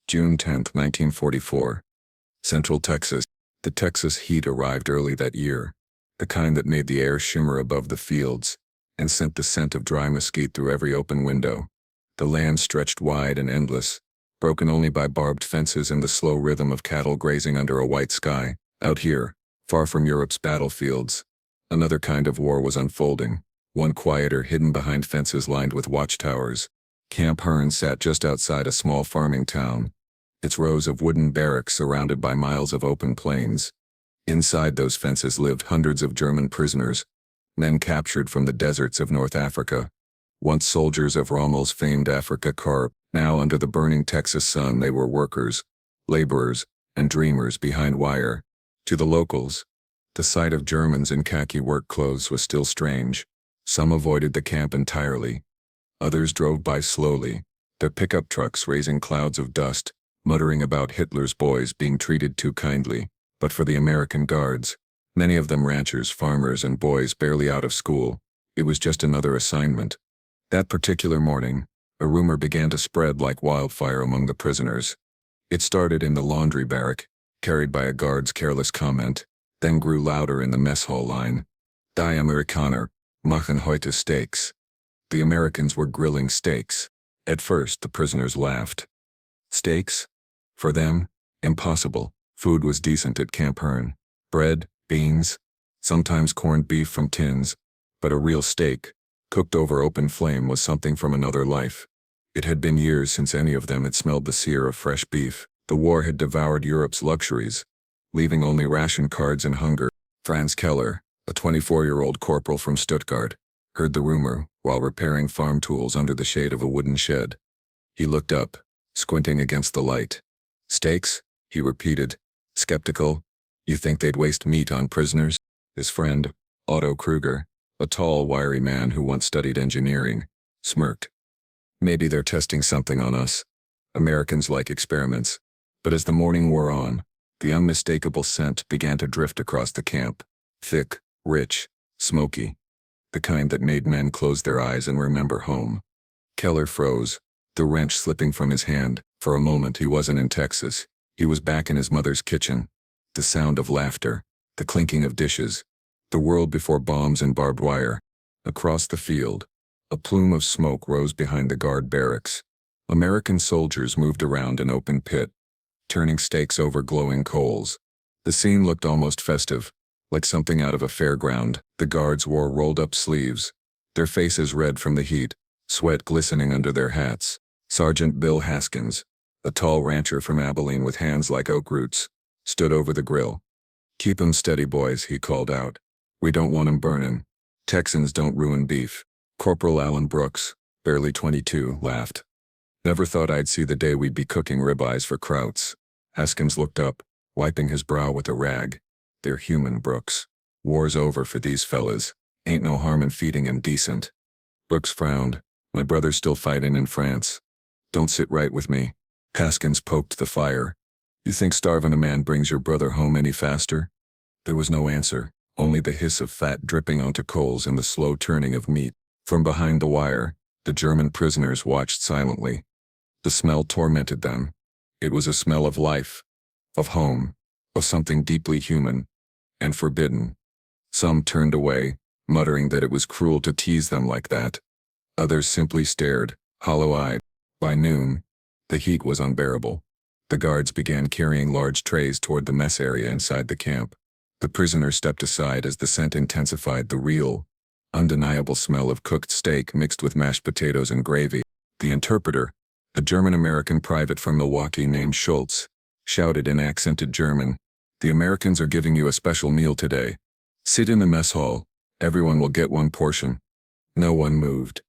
June 10, 1944. Central Texas. The Texas heat arrived early that year, the kind that made the air shimmer above the fields and sent the scent of dry mesquite through every open window. The land stretched wide and endless, broken only by barbed fences and the slow rhythm of cattle grazing under a white sky. Out here, far from Europe's battlefields, another kind of war was unfolding, one quieter, hidden behind fences lined with watchtowers. Camp Hearn sat just outside a small farming town, its rows of wooden barracks surrounded by miles of open plains. Inside those fences lived hundreds of German prisoners, men captured from the deserts of North Africa. Once soldiers of Rommel's famed Afrika Korps, now under the burning Texas sun they were workers, laborers, and dreamers behind wire. To the locals, the sight of Germans in khaki work clothes was still strange. Some avoided the camp entirely. Others drove by slowly, their pickup trucks raising clouds of dust, muttering about Hitler's boys being treated too kindly. But for the American guards, many of them ranchers, farmers, and boys barely out of school, it was just another assignment. That particular morning, a rumor began to spread like wildfire among the prisoners. It started in the laundry barrack, carried by a guard's careless comment, then grew louder in the mess hall line. Die Amerikaner machen heute Steaks. The Americans were grilling steaks. At first, the prisoners laughed. Steaks? For them? Impossible. Food was decent at Camp Hearn. Bread, beans, sometimes corned beef from tins, but a real steak, cooked over open flame, was something from another life. It had been years since any of them had smelled the sear of fresh beef. The war had devoured Europe's luxuries, leaving only ration cards and hunger. Franz Keller, a 24-year-old corporal from Stuttgart, heard the rumor while repairing farm tools under the shade of a wooden shed. He looked up, squinting against the light. Steaks? He repeated, skeptical. You think they'd waste meat on prisoners? His friend, Otto Kruger, a tall, wiry man who once studied engineering, smirked. Maybe they're testing something on us. Americans like experiments. But as the morning wore on, the unmistakable scent began to drift across the camp. Thick, rich, smoky. The kind that made men close their eyes and remember home. Keller froze, the wrench slipping from his hand. For a moment he wasn't in Texas. He was back in his mother's kitchen. The sound of laughter, the clinking of dishes, the world before bombs and barbed wire. Across the field, a plume of smoke rose behind the guard barracks. American soldiers moved around an open pit, turning steaks over glowing coals. The scene looked almost festive, like something out of a fairground. The guards wore rolled-up sleeves, their faces red from the heat, sweat glistening under their hats. Sergeant Bill Haskins, a tall rancher from Abilene with hands like oak roots, stood over the grill. "Keep 'em steady, boys," he called out. "We don't want 'em burning. Texans don't ruin beef." Corporal Allen Brooks, barely 22, laughed. "Never thought I'd see the day we'd be cooking ribeyes for Krauts." Haskins looked up, wiping his brow with a rag. "They're human, Brooks. War's over for these fellas. Ain't no harm in feeding 'em decent." Brooks frowned. "My brother's still fighting in France. Don't sit right with me." Haskins poked the fire. "You think starving a man brings your brother home any faster?" There was no answer, only the hiss of fat dripping onto coals and the slow turning of meat. From behind the wire, the German prisoners watched silently. The smell tormented them. It was a smell of life, of home, of something deeply human and forbidden. Some turned away, muttering that it was cruel to tease them like that. Others simply stared, hollow-eyed. By noon, the heat was unbearable. The guards began carrying large trays toward the mess area inside the camp. The prisoners stepped aside as the scent intensified. The real, undeniable smell of cooked steak mixed with mashed potatoes and gravy. The interpreter, a German-American private from Milwaukee named Schultz, shouted in accented German, "The Americans are giving you a special meal today. Sit in the mess hall. Everyone will get one portion." No one moved.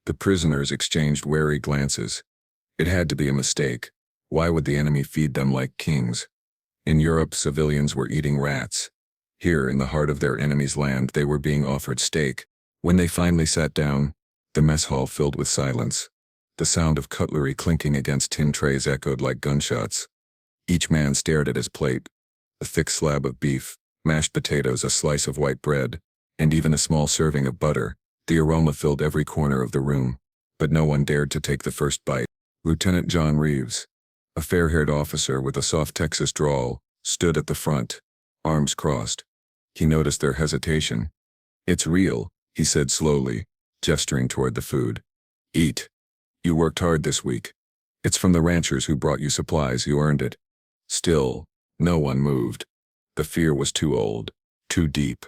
The prisoners exchanged wary glances. It had to be a mistake. Why would the enemy feed them like kings? In Europe, civilians were eating rats. Here, in the heart of their enemy's land, they were being offered steak. When they finally sat down, the mess hall filled with silence. The sound of cutlery clinking against tin trays echoed like gunshots. Each man stared at his plate. A thick slab of beef, mashed potatoes, a slice of white bread, and even a small serving of butter. The aroma filled every corner of the room, but no one dared to take the first bite. Lieutenant John Reeves, A fair-haired officer with a soft Texas drawl stood at the front, arms crossed. He noticed their hesitation. "It's real," he said slowly, gesturing toward the food. "Eat. You worked hard this week. It's from the ranchers who brought you supplies. You earned it." Still, no one moved. The fear was too old, too deep.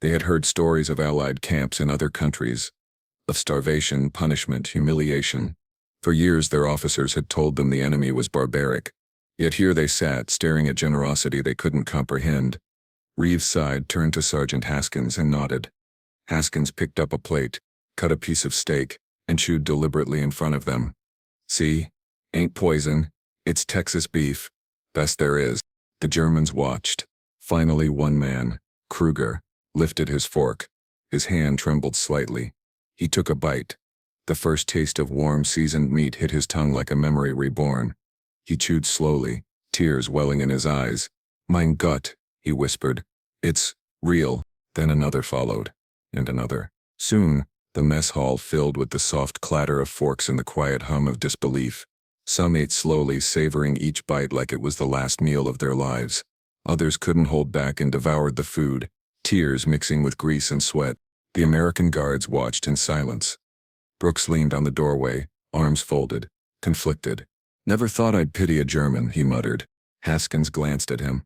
They had heard stories of Allied camps in other countries, of starvation, punishment, humiliation. For years their officers had told them the enemy was barbaric. Yet here they sat, staring at generosity they couldn't comprehend. Reeves sighed, turned to Sergeant Haskins and nodded. Haskins picked up a plate, cut a piece of steak, and chewed deliberately in front of them. "See? Ain't poison. It's Texas beef. Best there is." The Germans watched. Finally one man, Kruger, lifted his fork. His hand trembled slightly. He took a bite. The first taste of warm, seasoned meat hit his tongue like a memory reborn. He chewed slowly, tears welling in his eyes. "Mein Gott," he whispered. "It's real." Then another followed, and another. Soon, the mess hall filled with the soft clatter of forks and the quiet hum of disbelief. Some ate slowly, savoring each bite like it was the last meal of their lives. Others couldn't hold back and devoured the food, tears mixing with grease and sweat. The American guards watched in silence. Brooks leaned on the doorway, arms folded, conflicted. "Never thought I'd pity a German," he muttered. Haskins glanced at him.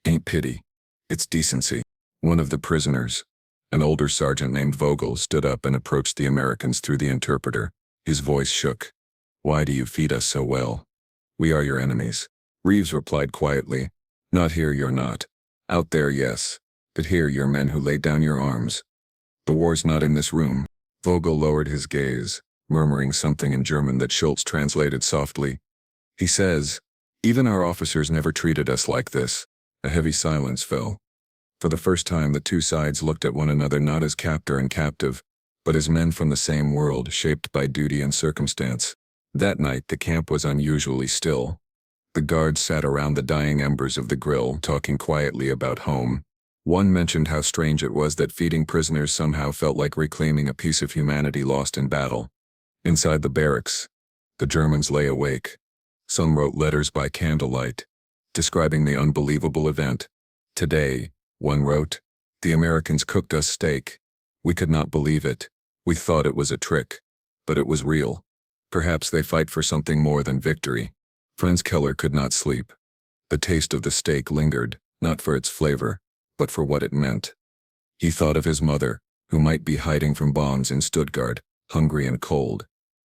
"Ain't pity. It's decency." One of the prisoners, an older sergeant named Vogel, stood up and approached the Americans through the interpreter. His voice shook. "Why do you feed us so well? We are your enemies." Reeves replied quietly. "Not here you're not. Out there, yes. But here you're men who laid down your arms. The war's not in this room." Vogel lowered his gaze, murmuring something in German that Schultz translated softly. "He says, even our officers never treated us like this." A heavy silence fell. For the first time the two sides looked at one another not as captor and captive, but as men from the same world, shaped by duty and circumstance. That night the camp was unusually still. The guards sat around the dying embers of the grill, talking quietly about home. One mentioned how strange it was that feeding prisoners somehow felt like reclaiming a piece of humanity lost in battle. Inside the barracks, the Germans lay awake. Some wrote letters by candlelight, describing the unbelievable event. "Today," one wrote, "the Americans cooked us steak. We could not believe it. We thought it was a trick. But it was real. Perhaps they fight for something more than victory." Franz Keller could not sleep. The taste of the steak lingered, not for its flavor, but for what it meant. He thought of his mother, who might be hiding from bombs in Stuttgart, hungry and cold.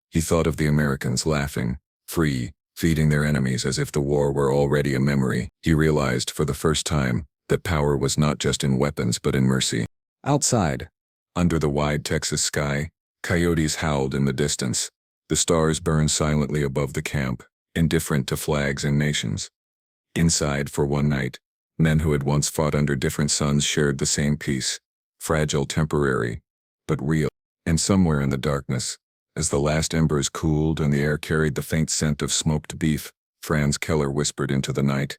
He thought of the Americans laughing, free, feeding their enemies as if the war were already a memory. He realized for the first time that power was not just in weapons but in mercy. Outside, under the wide Texas sky, coyotes howled in the distance. The stars burned silently above the camp, indifferent to flags and nations. Inside, for one night, men who had once fought under different suns shared the same peace, fragile, temporary, but real. And somewhere in the darkness, as the last embers cooled and the air carried the faint scent of smoked beef, Franz Keller whispered into the night,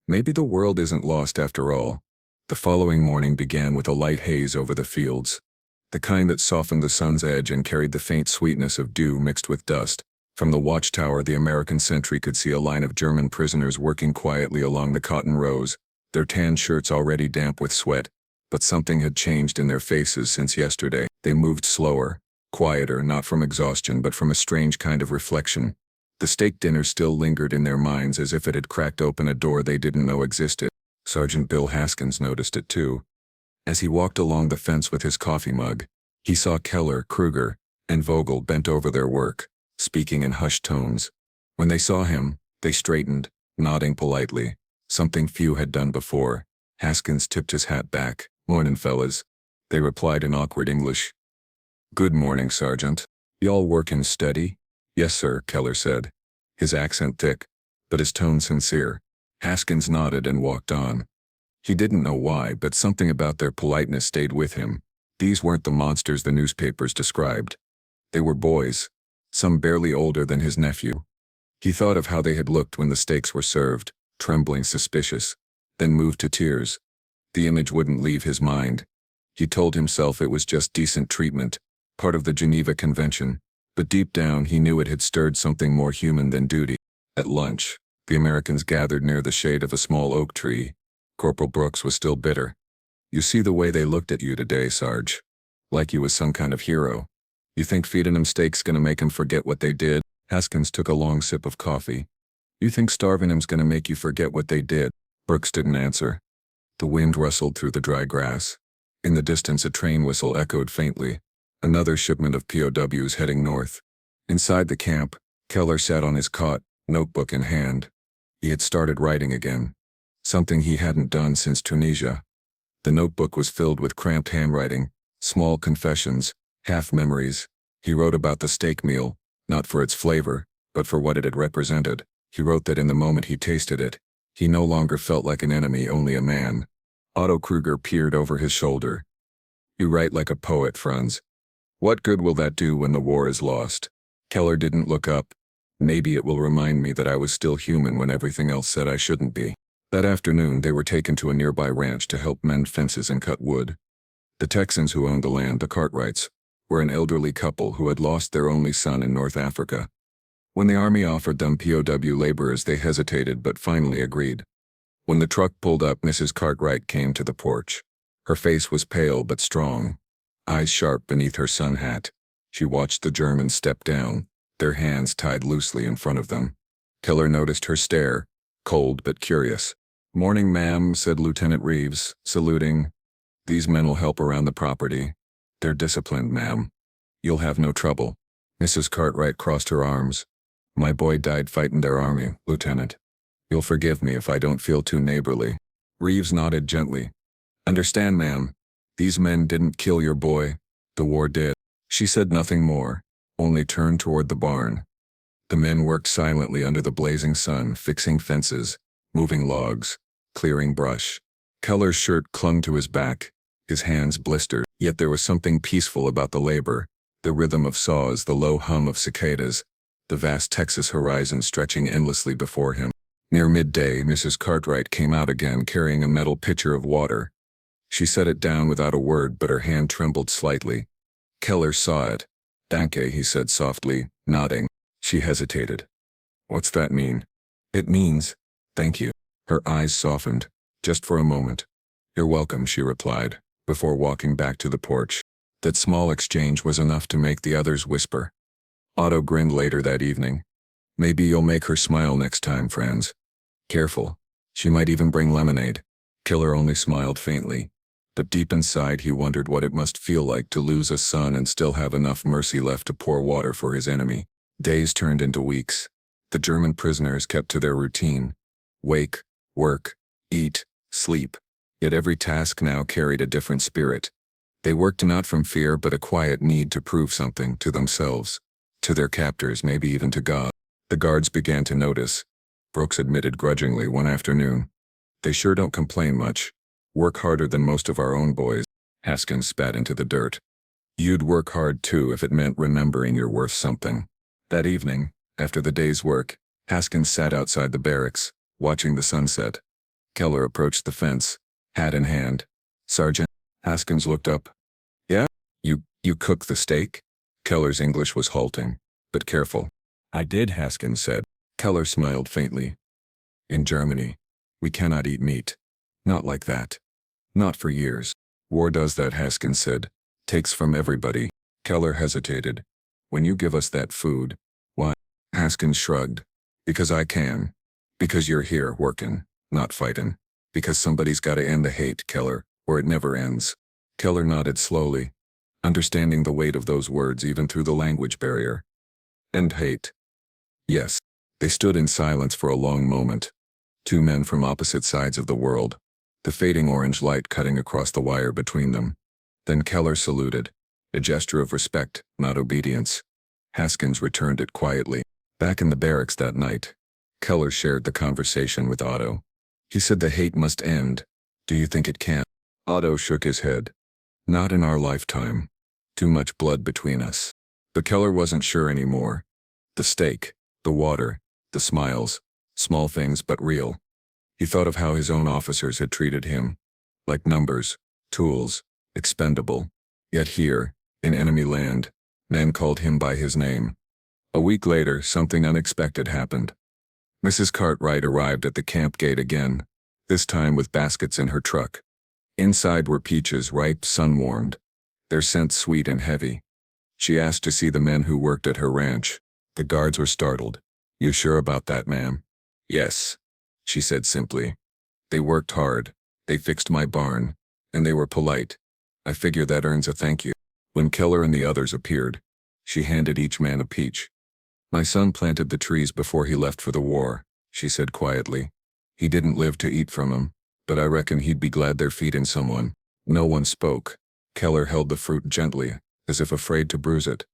"Maybe the world isn't lost after all." The following morning began with a light haze over the fields, the kind that softened the sun's edge and carried the faint sweetness of dew mixed with dust. From the watchtower the American sentry could see a line of German prisoners working quietly along the cotton rows, their tan shirts already damp with sweat. But something had changed in their faces since yesterday. They moved slower, quieter, not from exhaustion but from a strange kind of reflection. The steak dinner still lingered in their minds as if it had cracked open a door they didn't know existed. Sergeant Bill Haskins noticed it too. As he walked along the fence with his coffee mug, he saw Keller, Kruger, and Vogel bent over their work, speaking in hushed tones. When they saw him, they straightened, nodding politely, something few had done before. Haskins tipped his hat back. "Mornin', fellas." They replied in awkward English. "Good morning, Sergeant. Y'all workin' steady?" "Yes, sir," Keller said, his accent thick, but his tone sincere. Haskins nodded and walked on. He didn't know why, but something about their politeness stayed with him. These weren't the monsters the newspapers described. They were boys, some barely older than his nephew. He thought of how they had looked when the steaks were served, trembling, suspicious, then moved to tears. The image wouldn't leave his mind. He told himself it was just decent treatment, part of the Geneva Convention, but deep down he knew it had stirred something more human than duty. At lunch, the Americans gathered near the shade of a small oak tree. Corporal Brooks was still bitter. "You see the way they looked at you today, Sarge. Like you was some kind of hero. You think feeding 'em steak's gonna make 'em forget what they did?" Haskins took a long sip of coffee. "You think starving 'em's gonna make you forget what they did?" Brooks didn't answer. The wind rustled through the dry grass. In the distance a train whistle echoed faintly. Another shipment of POWs heading north. Inside the camp, Keller sat on his cot, notebook in hand. He had started writing again. Something he hadn't done since Tunisia. The notebook was filled with cramped handwriting, small confessions, half memories. He wrote about the steak meal, not for its flavor, but for what it had represented. He wrote that in the moment he tasted it, he no longer felt like an enemy, only a man. Otto Kruger peered over his shoulder. "You write like a poet, Franz. What good will that do when the war is lost?" Keller didn't look up. "Maybe it will remind me that I was still human when everything else said I shouldn't be." That afternoon they were taken to a nearby ranch to help mend fences and cut wood. The Texans who owned the land, the Cartwrights, were an elderly couple who had lost their only son in North Africa. When the army offered them POW laborers, they hesitated but finally agreed. When the truck pulled up, Mrs. Cartwright came to the porch. Her face was pale but strong, eyes sharp beneath her sun hat. She watched the Germans step down, their hands tied loosely in front of them. Keller noticed her stare, cold but curious. "Morning, ma'am," said Lieutenant Reeves, saluting. "These men will help around the property. They're disciplined, ma'am. You'll have no trouble." Mrs. Cartwright crossed her arms. "My boy died fighting their army, Lieutenant. You'll forgive me if I don't feel too neighborly." Reeves nodded gently. "Understand, ma'am. These men didn't kill your boy. The war did." She said nothing more, only turned toward the barn. The men worked silently under the blazing sun, fixing fences, moving logs, clearing brush. Keller's shirt clung to his back, his hands blistered, yet there was something peaceful about the labor, the rhythm of saws, the low hum of cicadas, the vast Texas horizon stretching endlessly before him. Near midday, Mrs. Cartwright came out again carrying a metal pitcher of water. She set it down without a word, but her hand trembled slightly. Keller saw it. "Danke," he said softly, nodding. She hesitated. "What's that mean?" "It means, thank you." Her eyes softened, just for a moment. "You're welcome," she replied, before walking back to the porch. That small exchange was enough to make the others whisper. Otto grinned later that evening. "Maybe you'll make her smile next time, Franz. Careful. She might even bring lemonade." Keller only smiled faintly. But deep inside he wondered what it must feel like to lose a son and still have enough mercy left to pour water for his enemy. Days turned into weeks. The German prisoners kept to their routine. Wake, work, eat, sleep. Yet every task now carried a different spirit. They worked not from fear but a quiet need to prove something to themselves, to their captors, maybe even to God. The guards began to notice. Brooks admitted grudgingly one afternoon. "They sure don't complain much. Work harder than most of our own boys." Haskins spat into the dirt. "You'd work hard too if it meant remembering you're worth something." That evening, after the day's work, Haskins sat outside the barracks, watching the sunset. Keller approached the fence, hat in hand. "Sergeant?" Haskins looked up. "Yeah? You cook the steak?" Keller's English was halting, but careful. "I did," Haskins said. Keller smiled faintly. "In Germany, we cannot eat meat. Not like that. Not for years. War does that," Haskins said. "Takes from everybody." Keller hesitated. "When you give us that food, why?" Haskins shrugged. "Because I can. Because you're here working, not fighting. Because somebody's gotta end the hate, Keller, or it never ends." Keller nodded slowly, understanding the weight of those words even through the language barrier. "End hate." "Yes." They stood in silence for a long moment. Two men from opposite sides of the world, the fading orange light cutting across the wire between them. Then Keller saluted, a gesture of respect, not obedience. Haskins returned it quietly. Back in the barracks that night, Keller shared the conversation with Otto. He said the hate must end. "Do you think it can?" Otto shook his head. "Not in our lifetime. Too much blood between us." But Keller wasn't sure anymore. The steak, the water, the smiles, small things but real. He thought of how his own officers had treated him, like numbers, tools, expendable. Yet here, in enemy land, men called him by his name. A week later, something unexpected happened. Mrs. Cartwright arrived at the camp gate again, this time with baskets in her truck. Inside were peaches ripe, sun-warmed, their scent sweet and heavy. She asked to see the men who worked at her ranch. The guards were startled. "You sure about that, ma'am?" "Yes," she said simply. "They worked hard, they fixed my barn, and they were polite. I figure that earns a thank you." When Keller and the others appeared, she handed each man a peach. "My son planted the trees before he left for the war," she said quietly. "He didn't live to eat from 'em, but I reckon he'd be glad they're feeding someone." No one spoke. Keller held the fruit gently, as if afraid to bruise it.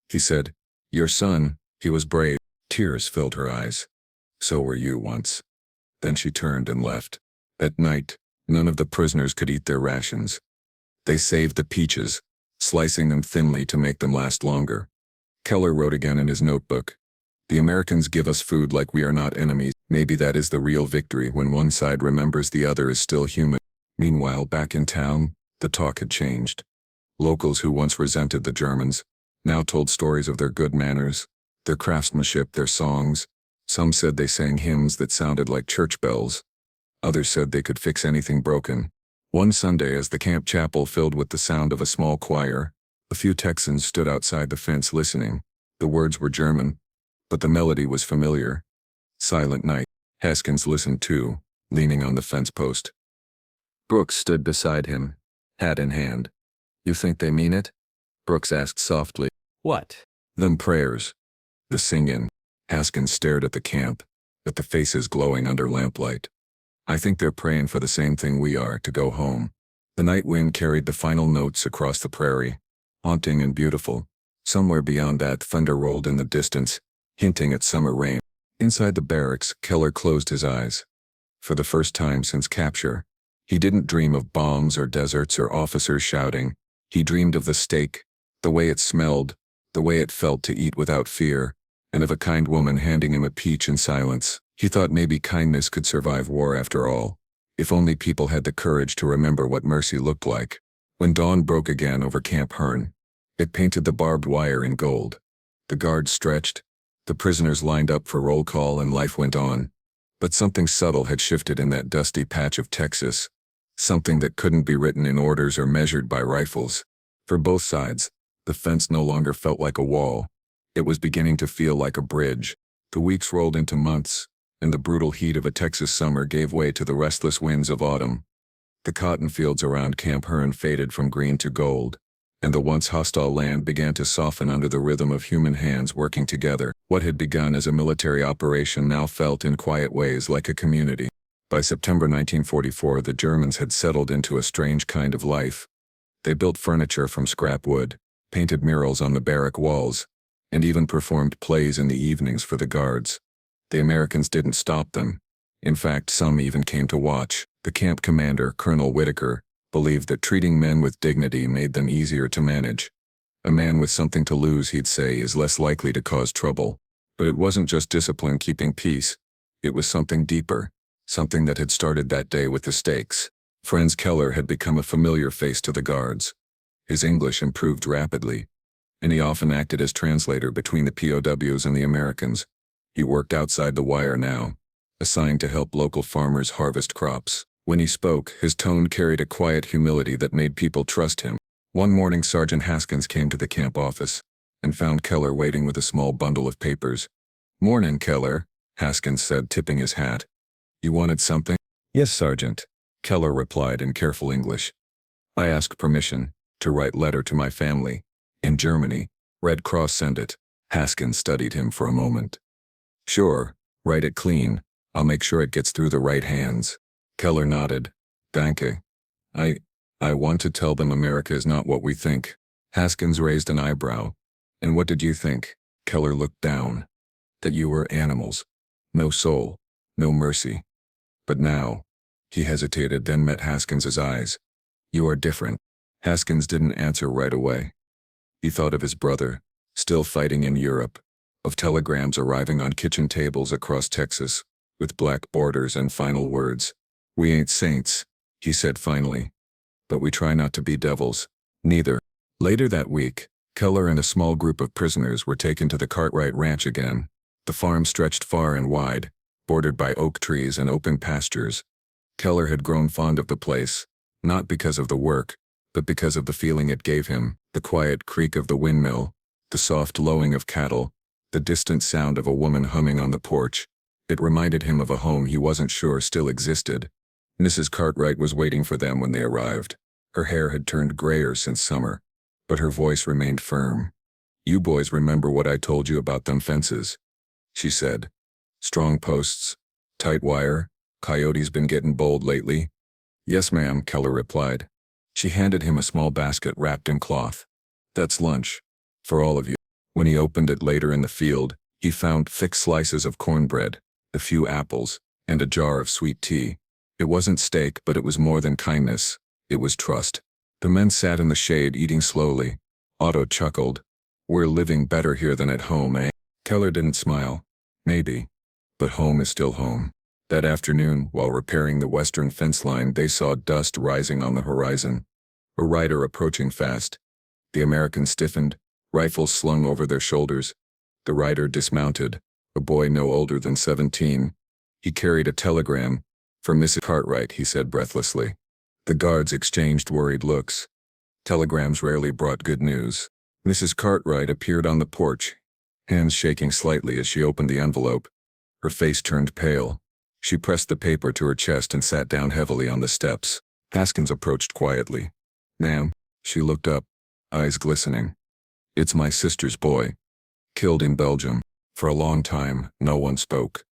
He said, "Your son, he was brave." Tears filled her eyes. "So were you once." Then she turned and left. At night, none of the prisoners could eat their rations. They saved the peaches, slicing them thinly to make them last longer. Keller wrote again in his notebook, "The Americans give us food like we are not enemies. Maybe that is the real victory, when one side remembers the other is still human." Meanwhile, back in town, the talk had changed. Locals who once resented the Germans now told stories of their good manners, their craftsmanship, their songs. Some said they sang hymns that sounded like church bells. Others said they could fix anything broken. One Sunday, as the camp chapel filled with the sound of a small choir, a few Texans stood outside the fence listening. The words were German, but the melody was familiar. "Silent Night." Haskins listened too, leaning on the fence post. Brooks stood beside him, hat in hand. "You think they mean it?" Brooks asked softly. What? "Them prayers. The singin'." Haskins stared at the camp, at the faces glowing under lamplight. "I think they're praying for the same thing we are, to go home." The night wind carried the final notes across the prairie, haunting and beautiful. Somewhere beyond that, thunder rolled in the distance, hinting at summer rain. Inside the barracks, Keller closed his eyes. For the first time since capture, he didn't dream of bombs or deserts or officers shouting. He dreamed of the steak, the way it smelled, the way it felt to eat without fear, and of a kind woman handing him a peach in silence. He thought maybe kindness could survive war after all, if only people had the courage to remember what mercy looked like. When dawn broke again over Camp Hearn, it painted the barbed wire in gold. The guards stretched, the prisoners lined up for roll call, and life went on. But something subtle had shifted in that dusty patch of Texas, something that couldn't be written in orders or measured by rifles. For both sides, the fence no longer felt like a wall. It was beginning to feel like a bridge. The weeks rolled into months, and the brutal heat of a Texas summer gave way to the restless winds of autumn. The cotton fields around Camp Hearn faded from green to gold, and the once hostile land began to soften under the rhythm of human hands working together. What had begun as a military operation now felt in quiet ways like a community. By September 1944, the Germans had settled into a strange kind of life. They built furniture from scrap wood, painted murals on the barrack walls, and even performed plays in the evenings for the guards. The Americans didn't stop them. In fact, some even came to watch. The camp commander, Colonel Whitaker, believed that treating men with dignity made them easier to manage. A man with something to lose, he'd say, is less likely to cause trouble. But it wasn't just discipline keeping peace. It was something deeper, something that had started that day with the stakes. Franz Keller had become a familiar face to the guards. His English improved rapidly, and he often acted as translator between the POWs and the Americans. He worked outside the wire now, assigned to help local farmers harvest crops. When he spoke, his tone carried a quiet humility that made people trust him. One morning, Sergeant Haskins came to the camp office and found Keller waiting with a small bundle of papers. "Morning, Keller," Haskins said, tipping his hat. "You wanted something?" "Yes, Sergeant," Keller replied in careful English. "I ask permission to write letter to my family in Germany. Red Cross send it." Haskins studied him for a moment. "Sure, write it clean. I'll make sure it gets through the right hands." Keller nodded. "Danke. I want to tell them America is not what we think." Haskins raised an eyebrow. "And what did you think?" Keller looked down. "That you were animals. No soul, no mercy. But now," he hesitated, then met Haskins's eyes. "You are different." Haskins didn't answer right away. He thought of his brother, still fighting in Europe, of telegrams arriving on kitchen tables across Texas, with black borders and final words. "We ain't saints," he said finally, "but we try not to be devils, neither." Later that week, Keller and a small group of prisoners were taken to the Cartwright Ranch again. The farm stretched far and wide, bordered by oak trees and open pastures. Keller had grown fond of the place, not because of the work, but because of the feeling it gave him, the quiet creak of the windmill, the soft lowing of cattle, the distant sound of a woman humming on the porch. It reminded him of a home he wasn't sure still existed. Mrs. Cartwright was waiting for them when they arrived. Her hair had turned grayer since summer, but her voice remained firm. "You boys remember what I told you about them fences?" she said. "Strong posts, tight wire, coyotes been getting bold lately?" "Yes, ma'am," Keller replied. She handed him a small basket wrapped in cloth. "That's lunch. For all of you." When he opened it later in the field, he found thick slices of cornbread, a few apples, and a jar of sweet tea. It wasn't steak, but it was more than kindness. It was trust. The men sat in the shade eating slowly. Otto chuckled. "We're living better here than at home, eh?" Keller didn't smile. "Maybe. But home is still home." That afternoon, while repairing the western fence line, they saw dust rising on the horizon. A rider approaching fast. The Americans stiffened, rifles slung over their shoulders. The rider dismounted, a boy no older than 17. He carried a telegram. "For Mrs. Cartwright," he said breathlessly. The guards exchanged worried looks. Telegrams rarely brought good news. Mrs. Cartwright appeared on the porch, hands shaking slightly as she opened the envelope. Her face turned pale. She pressed the paper to her chest and sat down heavily on the steps. Haskins approached quietly. "Ma'am." She looked up, eyes glistening. "It's my sister's boy. Killed in Belgium." For a long time, no one spoke.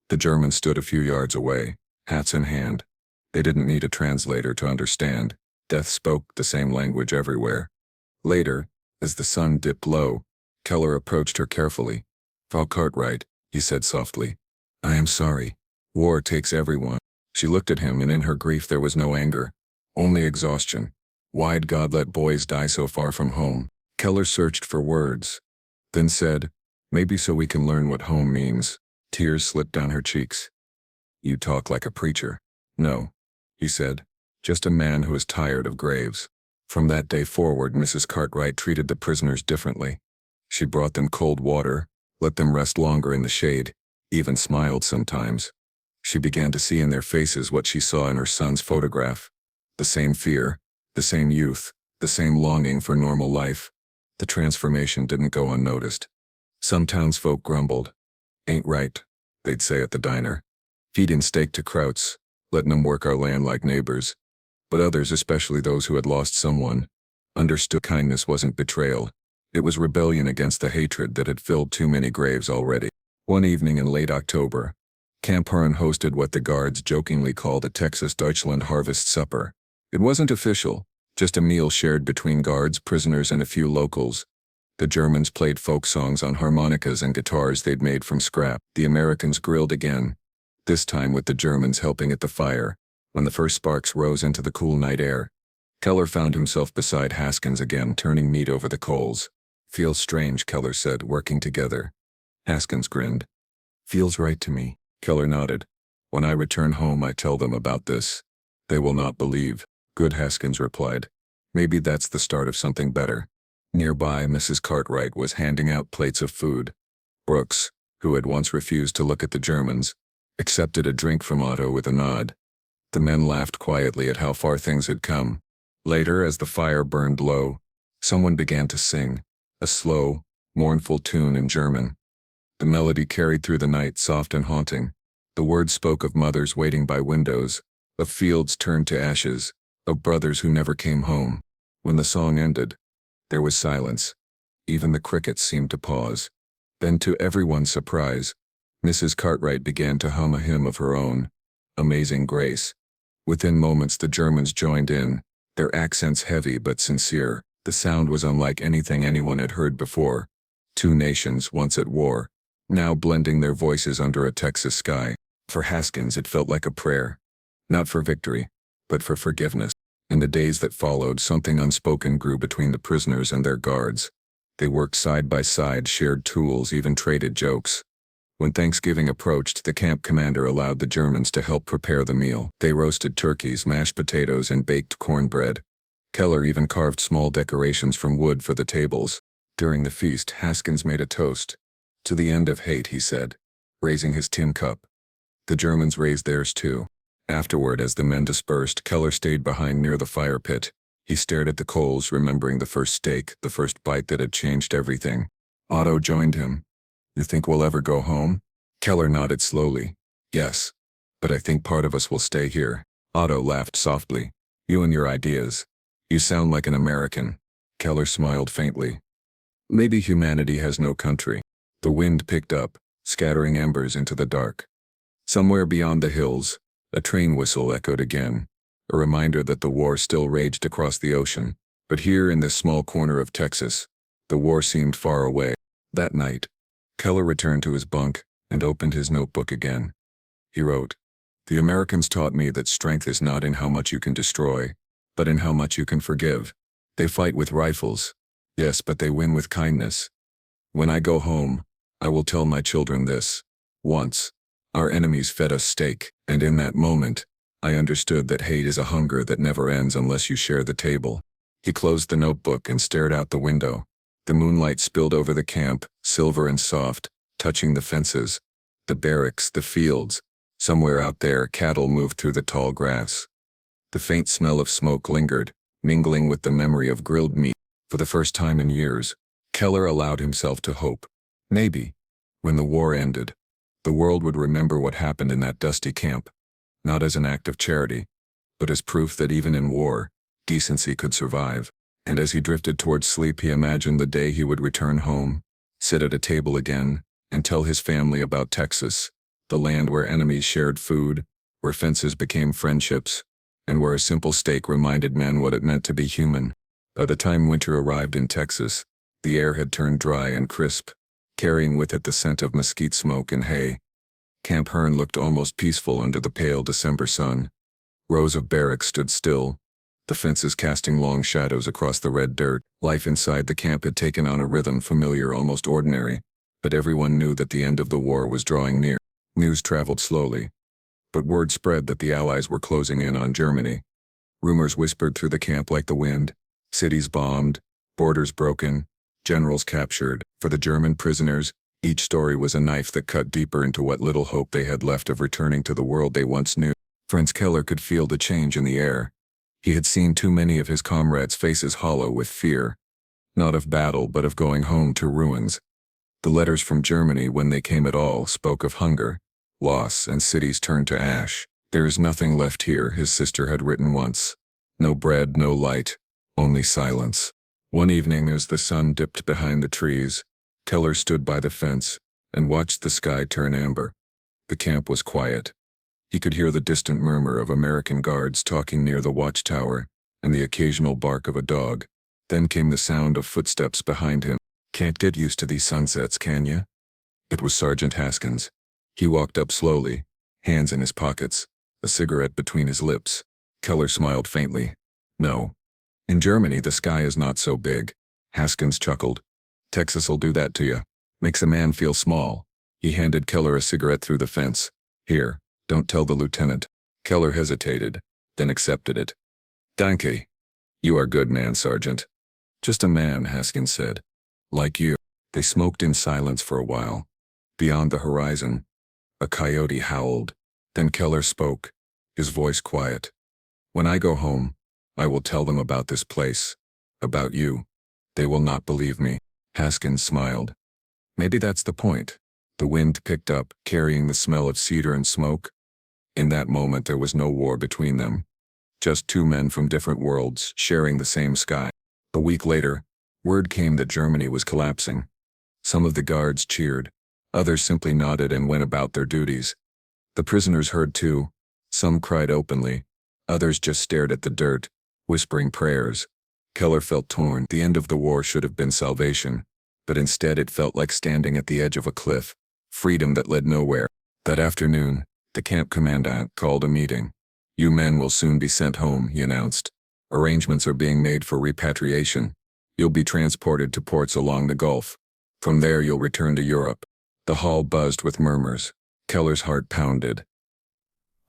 The Germans stood a few yards away, hats in hand. They didn't need a translator to understand. Death spoke the same language everywhere. Later, as the sun dipped low, Keller approached her carefully. "Frau Cartwright," he said softly. "I am sorry. War takes everyone." She looked at him, and in her grief there was no anger, only exhaustion. Why'd God let boys die so far from home? Keller searched for words, then said, "Maybe so we can learn what home means." Tears slipped down her cheeks. "You talk like a preacher." "No," he said, "just a man who is tired of graves." From that day forward, Mrs. Cartwright treated the prisoners differently. She brought them cold water, let them rest longer in the shade, even smiled sometimes. She began to see in their faces what she saw in her son's photograph. The same fear, the same youth, the same longing for normal life. The transformation didn't go unnoticed. Some townsfolk grumbled. "Ain't right," they'd say at the diner. "Feedin' steak to Krauts, letting 'em work our land like neighbors." But others, especially those who had lost someone, understood kindness wasn't betrayal. It was rebellion against the hatred that had filled too many graves already. One evening in late October, Camp Huron hosted what the guards jokingly called a Texas Deutschland harvest supper. It wasn't official, just a meal shared between guards, prisoners, and a few locals. The Germans played folk songs on harmonicas and guitars they'd made from scrap. The Americans grilled again, this time with the Germans helping at the fire. When the first sparks rose into the cool night air, Keller found himself beside Haskins again, turning meat over the coals. "Feels strange," Keller said, "working together." Haskins grinned. "Feels right to me." Keller nodded. "When I return home, I tell them about this. They will not believe." "Good," Haskins replied. "Maybe that's the start of something better." Nearby, Mrs. Cartwright was handing out plates of food. Brooks, who had once refused to look at the Germans, accepted a drink from Otto with a nod. The men laughed quietly at how far things had come. Later, as the fire burned low, someone began to sing, a slow, mournful tune in German. The melody carried through the night, soft and haunting. The words spoke of mothers waiting by windows, of fields turned to ashes, of brothers who never came home. When the song ended, there was silence. Even the crickets seemed to pause. Then, to everyone's surprise, Mrs. Cartwright began to hum a hymn of her own, "Amazing Grace." Within moments the Germans joined in, their accents heavy but sincere. The sound was unlike anything anyone had heard before. Two nations, once at war, now blending their voices under a Texas sky. For Haskins it felt like a prayer. Not for victory, but for forgiveness. In the days that followed, something unspoken grew between the prisoners and their guards. They worked side by side, shared tools, even traded jokes. When Thanksgiving approached, the camp commander allowed the Germans to help prepare the meal. They roasted turkeys, mashed potatoes, and baked cornbread. Keller even carved small decorations from wood for the tables. During the feast, Haskins made a toast. "To the end of hate," he said, raising his tin cup. The Germans raised theirs too. Afterward, as the men dispersed, Keller stayed behind near the fire pit. He stared at the coals, remembering the first steak, the first bite that had changed everything. Otto joined him. "You think we'll ever go home?" Keller nodded slowly. "Yes. But I think part of us will stay here." Otto laughed softly. "You and your ideas. You sound like an American." Keller smiled faintly. "Maybe humanity has no country." The wind picked up, scattering embers into the dark. Somewhere beyond the hills, a train whistle echoed again, a reminder that the war still raged across the ocean. But here in this small corner of Texas, the war seemed far away. That night, Keller returned to his bunk and opened his notebook again. He wrote, "The Americans taught me that strength is not in how much you can destroy, but in how much you can forgive. They fight with rifles, yes, but they win with kindness. When I go home, I will tell my children this. Once, our enemies fed us steak, and in that moment, I understood that hate is a hunger that never ends unless you share the table." He closed the notebook and stared out the window. The moonlight spilled over the camp, silver and soft, touching the fences, the barracks, the fields. Somewhere out there, cattle moved through the tall grass. The faint smell of smoke lingered, mingling with the memory of grilled meat. For the first time in years, Keller allowed himself to hope. Maybe, when the war ended, the world would remember what happened in that dusty camp, not as an act of charity, but as proof that even in war, decency could survive. And as he drifted towards sleep, he imagined the day he would return home, sit at a table again, and tell his family about Texas, the land where enemies shared food, where fences became friendships, and where a simple steak reminded men what it meant to be human. By the time winter arrived in Texas, the air had turned dry and crisp, carrying with it the scent of mesquite smoke and hay. Camp Hearn looked almost peaceful under the pale December sun. Rows of barracks stood still, the fences casting long shadows across the red dirt. Life inside the camp had taken on a rhythm familiar, almost ordinary, but everyone knew that the end of the war was drawing near. News traveled slowly, but word spread that the Allies were closing in on Germany. Rumors whispered through the camp like the wind. Cities bombed, borders broken, generals captured. For the German prisoners, each story was a knife that cut deeper into what little hope they had left of returning to the world they once knew. Franz Keller could feel the change in the air. He had seen too many of his comrades' faces hollow with fear, not of battle but of going home to ruins. The letters from Germany, when they came at all, spoke of hunger, loss, and cities turned to ash. "There is nothing left here," his sister had written once. "No bread, no light, only silence." One evening, as the sun dipped behind the trees, Keller stood by the fence and watched the sky turn amber. The camp was quiet. He could hear the distant murmur of American guards talking near the watchtower and the occasional bark of a dog. Then came the sound of footsteps behind him. "Can't get used to these sunsets, can ya?" It was Sergeant Haskins. He walked up slowly, hands in his pockets, a cigarette between his lips. Keller smiled faintly. "No. In Germany, the sky is not so big." Haskins chuckled. "Texas'll do that to you. Makes a man feel small." He handed Keller a cigarette through the fence. "Here, don't tell the lieutenant." Keller hesitated, then accepted it. "Danke. You are good man, Sergeant." "Just a man," Haskins said. "Like you." They smoked in silence for a while. Beyond the horizon, a coyote howled. Then Keller spoke, his voice quiet. "When I go home, I will tell them about this place, about you. They will not believe me." Haskins smiled. "Maybe that's the point." The wind picked up, carrying the smell of cedar and smoke. In that moment there was no war between them. Just two men from different worlds, sharing the same sky. A week later, word came that Germany was collapsing. Some of the guards cheered, others simply nodded and went about their duties. The prisoners heard too. Some cried openly, others just stared at the dirt, whispering prayers. Keller felt torn. The end of the war should have been salvation, but instead it felt like standing at the edge of a cliff, freedom that led nowhere. That afternoon, the camp commandant called a meeting. "You men will soon be sent home," he announced. "Arrangements are being made for repatriation. You'll be transported to ports along the Gulf. From there you'll return to Europe." The hall buzzed with murmurs. Keller's heart pounded.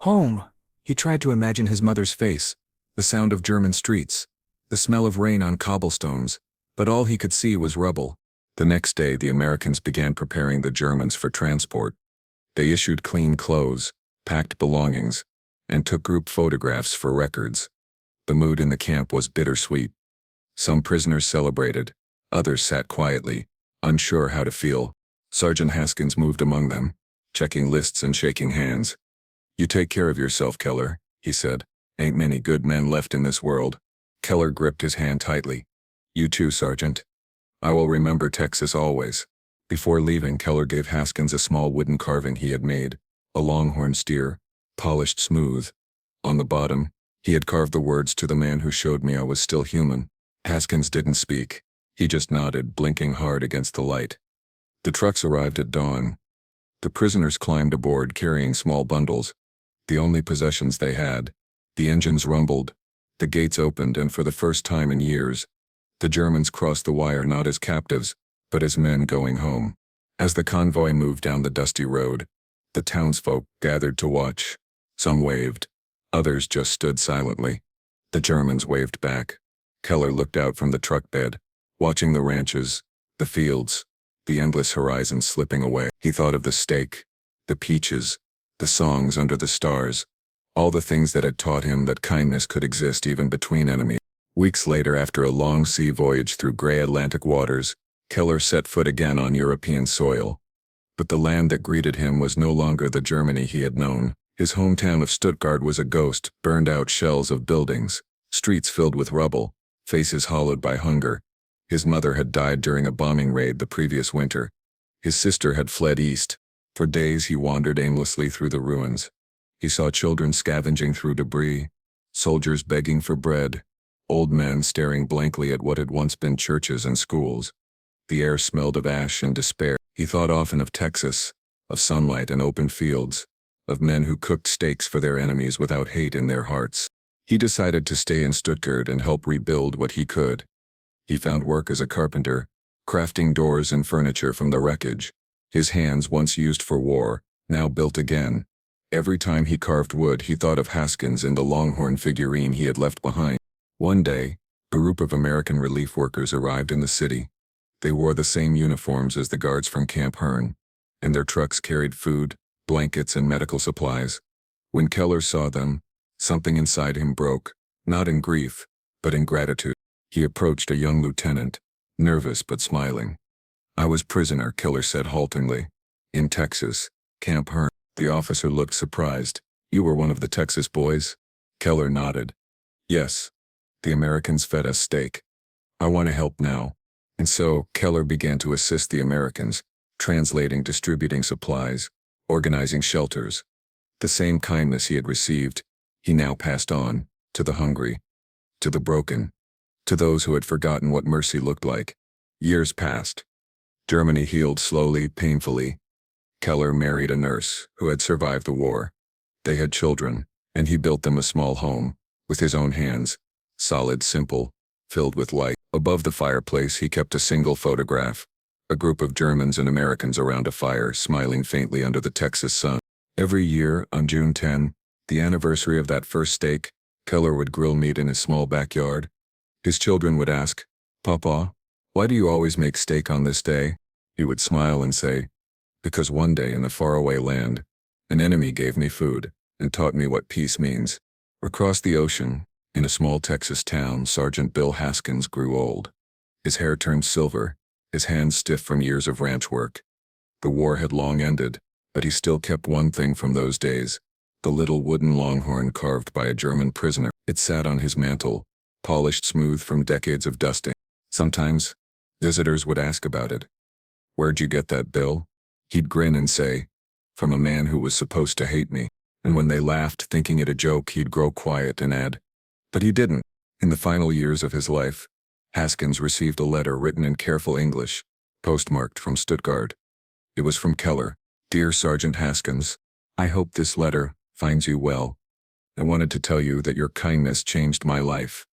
Home! He tried to imagine his mother's face, the sound of German streets, the smell of rain on cobblestones, but all he could see was rubble. The next day the Americans began preparing the Germans for transport. They issued clean clothes, packed belongings, and took group photographs for records. The mood in the camp was bittersweet. Some prisoners celebrated, others sat quietly, unsure how to feel. Sergeant Haskins moved among them, checking lists and shaking hands. "You take care of yourself, Keller," he said. "Ain't many good men left in this world." Keller gripped his hand tightly. "You too, Sergeant. I will remember Texas always." Before leaving, Keller gave Haskins a small wooden carving he had made, a longhorn steer, polished smooth. On the bottom, he had carved the words, "To the man who showed me I was still human." Haskins didn't speak. He just nodded, blinking hard against the light. The trucks arrived at dawn. The prisoners climbed aboard carrying small bundles, the only possessions they had. The engines rumbled, the gates opened, and for the first time in years, the Germans crossed the wire not as captives, but as men going home. As the convoy moved down the dusty road, the townsfolk gathered to watch. Some waved, others just stood silently. The Germans waved back. Keller looked out from the truck bed, watching the ranches, the fields, the endless horizon slipping away. He thought of the steak, the peaches, the songs under the stars, all the things that had taught him that kindness could exist even between enemies. Weeks later, after a long sea voyage through gray Atlantic waters, Keller set foot again on European soil. But the land that greeted him was no longer the Germany he had known. His hometown of Stuttgart was a ghost, burned-out shells of buildings, streets filled with rubble, faces hollowed by hunger. His mother had died during a bombing raid the previous winter. His sister had fled east. For days he wandered aimlessly through the ruins. He saw children scavenging through debris, soldiers begging for bread, old men staring blankly at what had once been churches and schools. The air smelled of ash and despair. He thought often of Texas, of sunlight and open fields, of men who cooked steaks for their enemies without hate in their hearts. He decided to stay in Stuttgart and help rebuild what he could. He found work as a carpenter, crafting doors and furniture from the wreckage. His hands, once used for war, now built again. Every time he carved wood, he thought of Haskins and the longhorn figurine he had left behind. One day, a group of American relief workers arrived in the city. They wore the same uniforms as the guards from Camp Hearn, and their trucks carried food, blankets, and medical supplies. When Keller saw them, something inside him broke, not in grief, but in gratitude. He approached a young lieutenant, nervous but smiling. "I was prisoner," Keller said haltingly. "In Texas, Camp Hearn." The officer looked surprised. "You were one of the Texas boys?" Keller nodded. "Yes. The Americans fed us steak. I want to help now." And so, Keller began to assist the Americans, translating, distributing supplies, organizing shelters. The same kindness he had received, he now passed on, to the hungry, to the broken, to those who had forgotten what mercy looked like. Years passed. Germany healed slowly, painfully. Keller married a nurse who had survived the war. They had children, and he built them a small home, with his own hands, solid, simple, filled with light. Above the fireplace he kept a single photograph, a group of Germans and Americans around a fire, smiling faintly under the Texas sun. Every year, on June 10, the anniversary of that first steak, Keller would grill meat in his small backyard. His children would ask, "Papa, why do you always make steak on this day?" He would smile and say, "Because one day in the faraway land, an enemy gave me food and taught me what peace means." Across the ocean, in a small Texas town, Sergeant Bill Haskins grew old. His hair turned silver, his hands stiff from years of ranch work. The war had long ended, but he still kept one thing from those days, the little wooden longhorn carved by a German prisoner. It sat on his mantel, polished smooth from decades of dusting. Sometimes, visitors would ask about it. "Where'd you get that, Bill?" He'd grin and say, "From a man who was supposed to hate me." And when they laughed, thinking it a joke, he'd grow quiet and add, "But he didn't." In the final years of his life, Haskins received a letter written in careful English, postmarked from Stuttgart. It was from Keller. "Dear Sergeant Haskins, I hope this letter finds you well. I wanted to tell you that your kindness changed my life.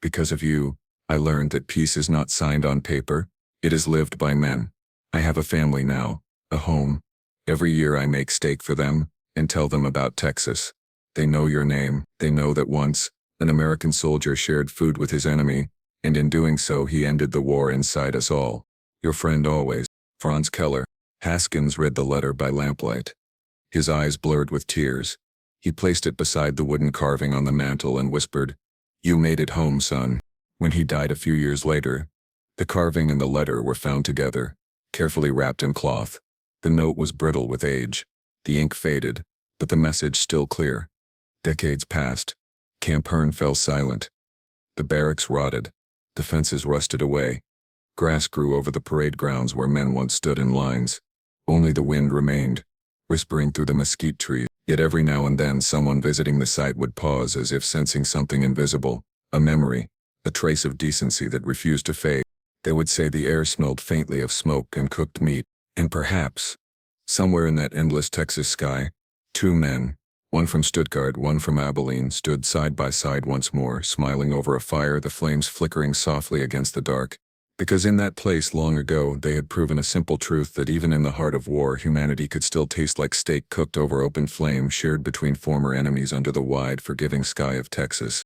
Because of you, I learned that peace is not signed on paper, it is lived by men. I have a family now, a home. Every year I make steak for them and tell them about Texas. They know your name. They know that once, an American soldier shared food with his enemy, and in doing so he ended the war inside us all. Your friend always, Franz Keller." Haskins read the letter by lamplight. His eyes blurred with tears. He placed it beside the wooden carving on the mantel and whispered, "You made it home, son." When he died a few years later, the carving and the letter were found together, carefully wrapped in cloth. The note was brittle with age. The ink faded, but the message still clear. Decades passed. Camp Hearn fell silent. The barracks rotted. The fences rusted away. Grass grew over the parade grounds where men once stood in lines. Only the wind remained, whispering through the mesquite trees. Yet every now and then someone visiting the site would pause as if sensing something invisible, a memory, a trace of decency that refused to fade. They would say the air smelled faintly of smoke and cooked meat, and perhaps, somewhere in that endless Texas sky, two men, one from Stuttgart, one from Abilene, stood side by side once more, smiling over a fire, the flames flickering softly against the dark. Because in that place long ago they had proven a simple truth that even in the heart of war humanity could still taste like steak cooked over open flame shared between former enemies under the wide, forgiving sky of Texas.